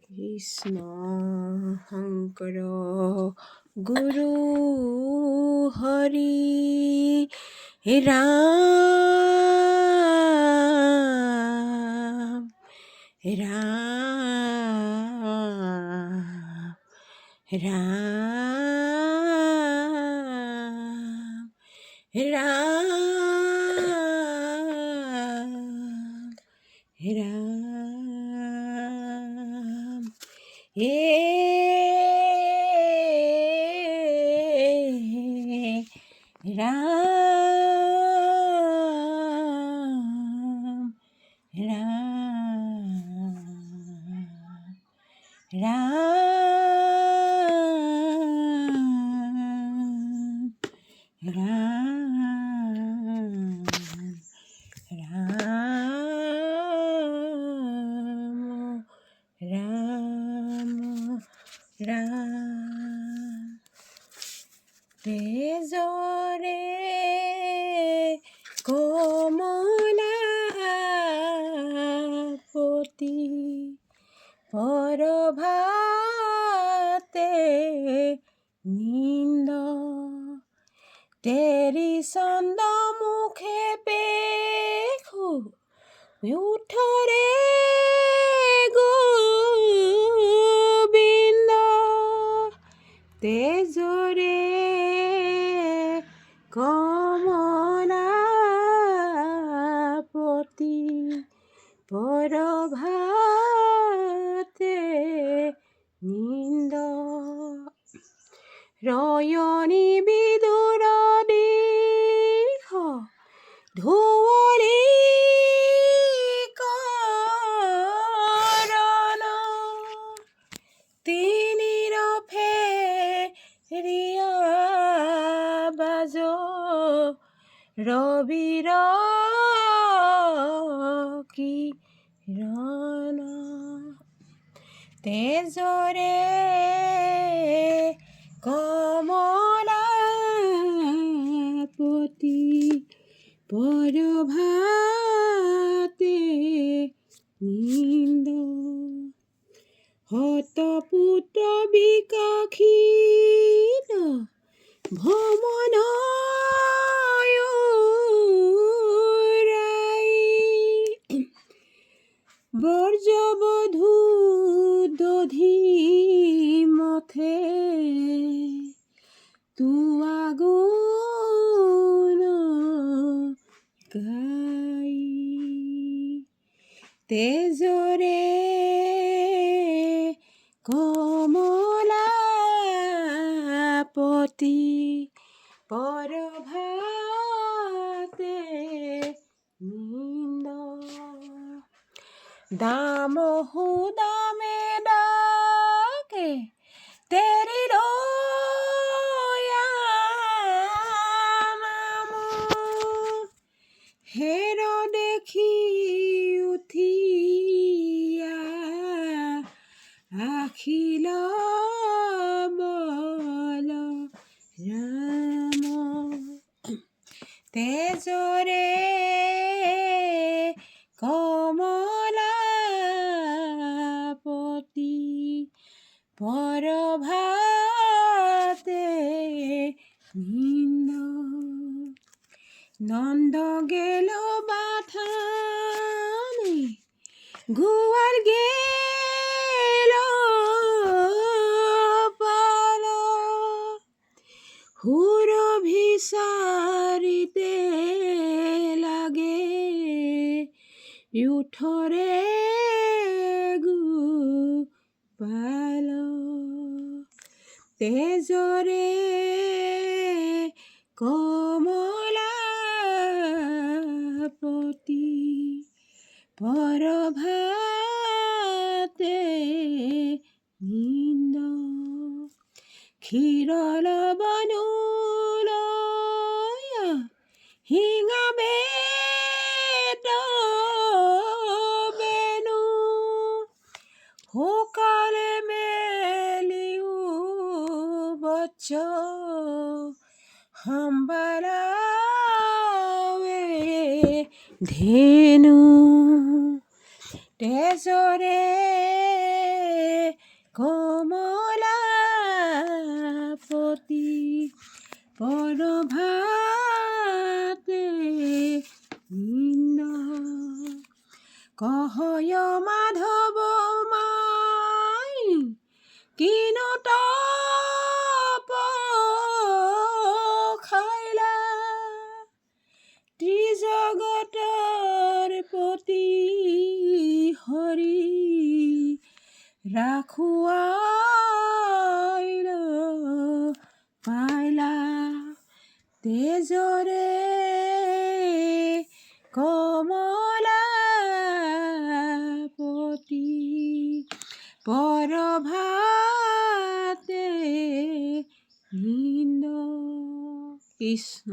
কৃষ্ণ শংকৰ গুৰু হৰি ৰাম ৰাম ৰাম ৰাম ৰাম ৰাম ৰাম ৰাম ৰাম ৰাম তেজৰে কমলাপতি পৰভাতে নিন্দ তেৰি চন্দ মুখে পেখু উঠৰে গোবিন্দ তেজৰে কমলাপতি পৰভাতে নিন্দ ৰয়নি বিদুৰ দিশ ধুৱলি কৰণ তিনিৰ ফেৰিয়া বাজ ৰবিৰ কিৰণ তেজৰে কমলাপতি পৰভাতে নিন্দ হতপুত্ৰ বিকশিত ভ্ৰমণ বৰ্জবধূ দধি মথে তুয়াগুণ গাই তেজৰে কমলাপতি পৰভাতে নিন্দ দামহু দামে ডাকে তেৰি নাম হেৰ দেখি উঠিয়া আখিল বল ৰাম তেজৰে কমলাপতি পৰভাতে নিন্দ নন্দ গেল বাথানে গোৱাল গেল পাল সুৰভি চাৰিতে লাগে উঠৰে গোপাল তেজৰে কমলাপতি পৰভাতে নিন্দ ক্ষীৰ লৱণোলয় শিঙা বেত বেনু শুকালে মেলিও বচ্চ সম্বালাৱে ধেনু তেজৰে কমলাপতি পৰভাতে কহয় মাধৱ মাই কিনো তপ খাইলা ত্ৰিজগতৰ পতি হৰি ৰাখুৱাই পাইলা তেজৰে কমলাপতি পৰভাতে কৃষ্ণ।